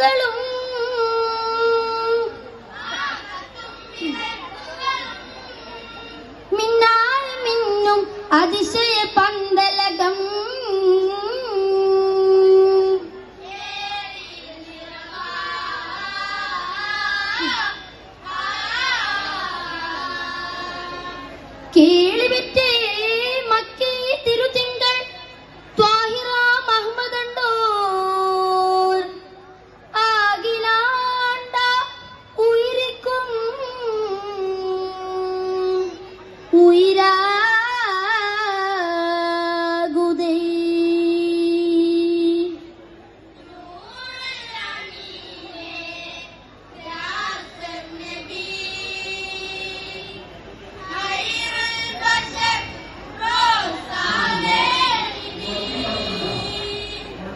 പൂക്കളും മിന്നാൽ മിന്നും അതിശയ പന്തലകം കേളിവിറ്റേ മക്കേ തിരുതിങ്കൾ ത്വാഹിറ മഹ്മദണ്ടോർ ആകിലാണ്ട ഉയിരിക്കും ഉയിരാകുതേ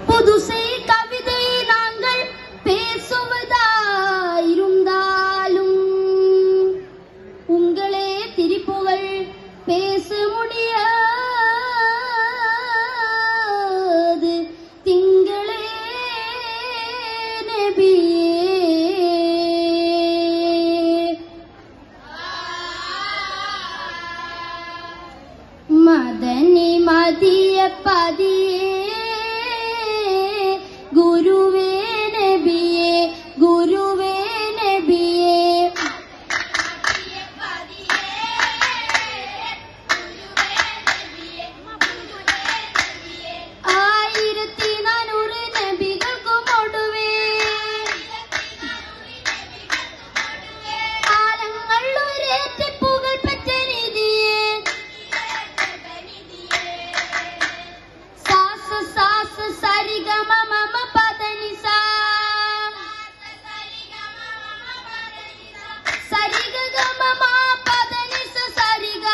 புதுசை கவிதை நாங்கள் பேசுவதாயிருந்தாலும் உங்களே திரிப்புகள் பேச முடியாது திங்களே நபியே மதனி மதிய பதியே ഗുരുവേ നബിയേ ഗുരുവേ നബിയേ 1400 നബികൾക്കുമൊടുവേ ആലങ്ങളുരേറ്റ് പുകഴ്പെറ്റ നിധിയേ സാസ സാസ സരിഗമ മമ പദനിസാ സരിഗമ മ പദനിസ സരിഗ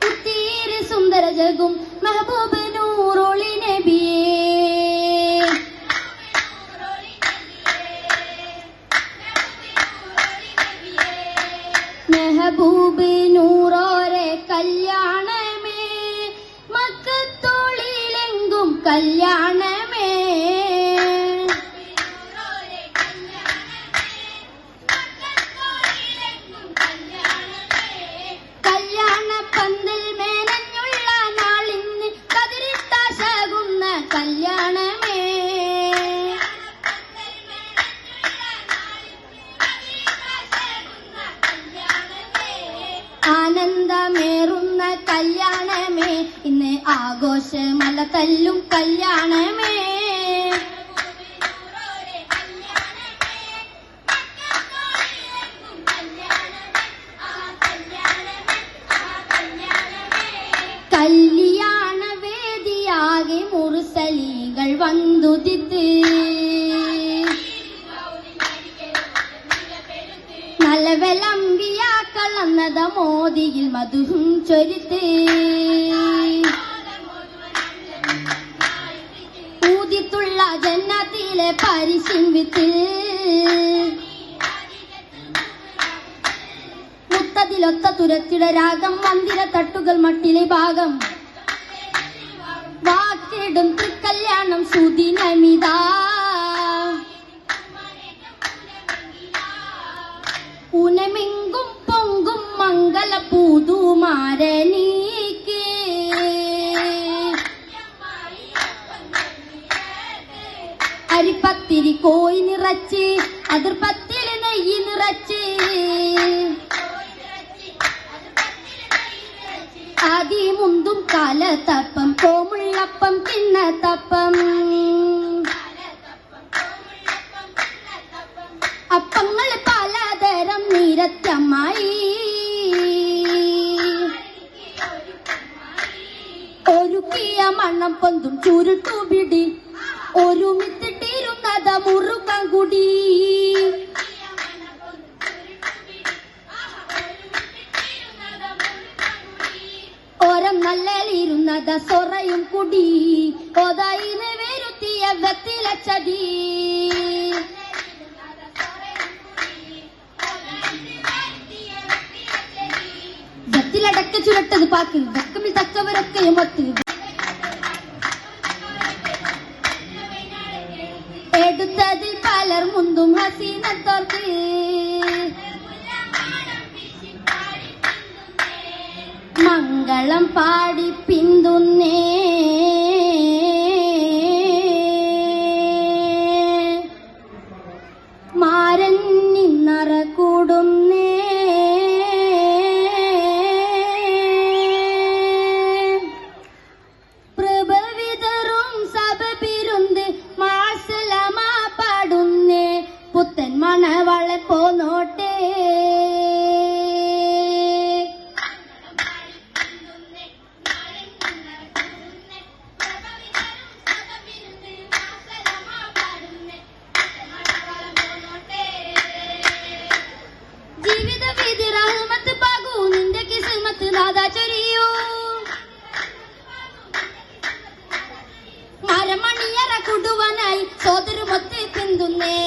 ഉത്തീര സുന്ദര ജഗും മെഹബൂബ് നൂറൊളി നബിയേ മെഹബൂബ് നൂറോരെ കല്യാണമേ മക്കത്തോളിലെങ്കും കല്യാണമേ കല്യാണ പന്തൽ മേനഞ്ഞുള്ള നാളിന്ന് കതിരിത്താശകുന്ന കല്യാണമേ ആനന്ദമേറുന്ന കല്യാണമേ ഇന്ന് ആഘോഷമല തല്ലും കല്യാണമേ കല്യാണ വേദിയാകെ മുർസലീകൾ വന്നുദിത്ത് നലവലംബിയാക്കൾ അന്നത മോദിയിൽ മധുഹും ചൊരിത്ത് ഊതിത്തുള്ള ജന്നത്തിലെ പരിശിൻ വിത്ത് മുത്തതിലൊത്ത തുരത്തിട രാഗം മന്ദിര തട്ടുകൾ മട്ടിലെ ഭാഗം വാക്കിടും കല്യാണം സുദിനമിതാ ഉനമെങ്കും പൊങ്കും മംഗള പൂതുമാരനീക്ക് അരിപ്പത്തിരി കോയി നിറച്ച് അതിർപ്പത്തില് നെയ്യ് നിറച്ച് ആദിമുന്തും കാലത്തപ്പം കോമുള്ളപ്പം കിണ്ണത്തപ്പം അപ്പങ്ങൾ പലതരം നിരത്തമായി ഒരുക്കിയ മണ്ണം പൊന്തും ചുരുട്ടുപിടി ഒരുമിത്തിട്ടിരുന്നത മുറുക്കം കുടി ഓരം നല്ലിരുന്നത സൊറയും കുടി ഒതായിന് വരുത്തിയ വെത്തിലച്ചതി വെത്തിലടക്ക ചുരട്ടത് പാക്ക് വെക്കമിൽ തക്കവരൊക്കെയും ഒത്ത് എടുത്തതിൽ പലർ മുന്തും ഹസീനത്തോർക്ക് മംഗളം പാടി പിന്തുന്നേ മാരൻ നിന്നറ കൂടുന്നേ പ്രഭവിതറും സഭ പിരുന്ന് മാസലമ പാടുന്നേ പുത്തൻ മണവളെ പോന്നോട്ടേ ജീവിത വിധി റഹ്മത്ത് പാകൂ നിന്റെ കിസ്മത്ത് നാദാ ചൊരിയൂ മരമണിയറ കുടുവനായി സോദരുമൊത്ത് പിന്തുന്നേ